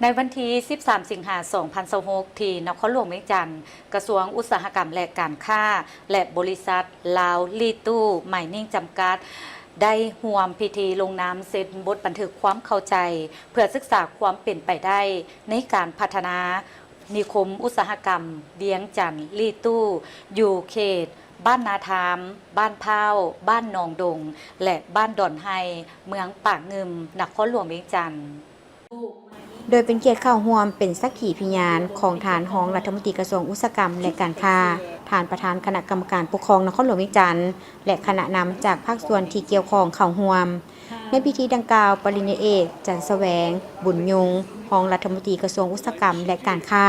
ในวันที่13 สิงหาคม 2026ที่นครหลวงเวียงจันทร์กระทรวงอุตสาหกรรมและการค้าและบริษัทลาวลีตู้ไมนิ่งจำกัดได้ร่วมพิธีลงนามเซ็นบทบันทึกความเข้าใจเพื่อศึกษาความเป็นไปได้ในการพัฒนานิคมอุตสาหกรรมเวียงจันทร์ลีตู้อยู่เขตบ้านนาทามบ้านเผาบ้านหนองดงและบ้านดอนไฮเมืองปากงึมนครหลวงเวียงจันทร์โดยเป็นเกียรติเข้าร่วมเป็นสักขีพยานของฐานรองรัฐมนตรีกระทรวงอุตสาหกรรมและการค้าฐานประธานคณะกรรมการปกครองนครหลวงเวียงจันทร์และคณะนำจากภาคส่วนที่เกี่ยวข้องเข้าร่วมในพิธีดังกล่าวปริญญาเอกจันทร์แสวงบุญยงรองรัฐมนตรีกระทรวงอุตสาหกรรมและการค้า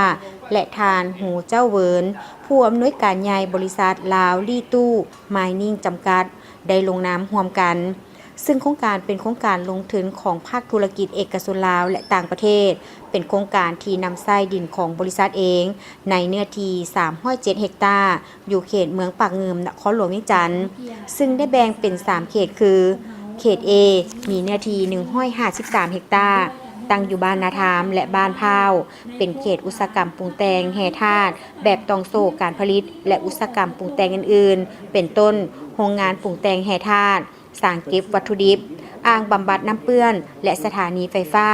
และทานหูเจ้าเวิร์นผู้อำนวยการใหญ่บริษัทลาวลีตู้ไมนิ่งจำกัดได้ลงนามร่วมกันซึ่งโครงการเป็นโครงการลงทุนของภาคธุรกิจเอกชนลาวและต่างประเทศเป็นโครงการที่นำไส้ดินของบริษัทเองในเนื้อที่307เฮกตาร์อยู่เขตเมืองปากงึมนครหลวงเวียงจันทร์ซึ่งได้แบ่งเป็น3เขตคือเขต A มีเนื้อที่153เฮกตาร์ตั้งอยู่บ้านนาทามและบ้านพาวเป็นเขตอุตสาหกรรมปรุงแต่งแห่ธาตุแบบตองโซ่การผลิตและอุตสาหกรรมปรุงแต่งอื่นๆเป็นต้นโรงงานปรุงแต่งแห่ธาตุสร้างเก็บวัตถุดิบอ่างบำบัดน้ำเปื้อนและสถานีไฟฟ้า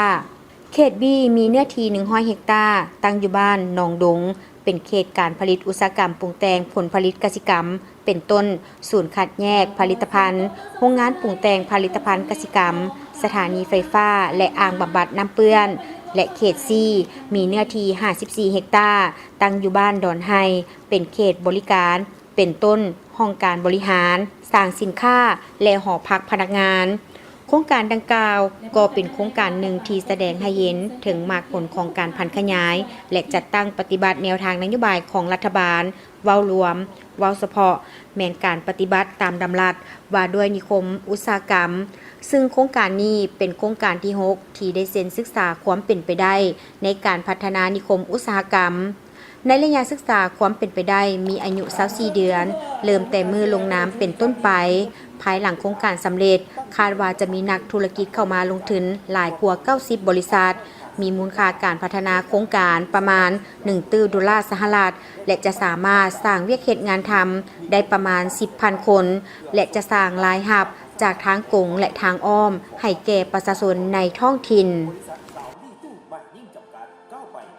เขต B มีเนื้อที่100เฮกตาร์ตั้งอยู่บ้านหนองดงเป็นเขตการผลิตอุตสาหกรรมปรุงแต่งผลผลิตกสิกรรมเป็นต้นศูนย์คัดแยกผลิตภัณฑ์โรงงานปรุงแต่งผลิตภัณฑ์กสิกรรมสถานีไฟฟ้าและอ่างบำบัดน้ำเปื้อนและเขต C มีเนื้อที่54เฮกตาร์ตั้งอยู่บ้านดอนไฮเป็นเขตบริการเป็นต้นห้องการบริหารสร้างสินค้าและหอพักพนักงานโครงการดังกล่าวก็เป็นโครงการหนึ่งที่แสดงให้เห็นถึงมากผลของการพันขยายและจัดตั้งปฏิบัติแนวทางนโยบายของรัฐบาลเว้ารวมเว้าเฉพาะแม้นการปฏิบัติตามดำรัสว่าด้วยนิคมอุตสาหกรรมซึ่งโครงการนี้เป็นโครงการที่6ที่ได้เซ็นศึกษาความเป็นไปได้ในการพัฒนานิคมอุตสาหกรรมในระยะศึกษาความเป็นไปได้มีอายุ24เดือนเริ่มแต่มือลงนามเป็นต้นไปภายหลังโครงการสำเร็จคาดว่าจะมีนักธุรกิจเข้ามาลงทุนหลายกว่า90บริษัทมีมูลค่าการพัฒนาโครงการประมาณ1 ตรีสหรัฐและจะสามารถสร้างเวียกเฮ็ดงานทำได้ประมาณ 10,000 คนและจะสร้างรายรับจากทางกงและทางอ้อมให้แก่ประชาชนในท้องถิ่น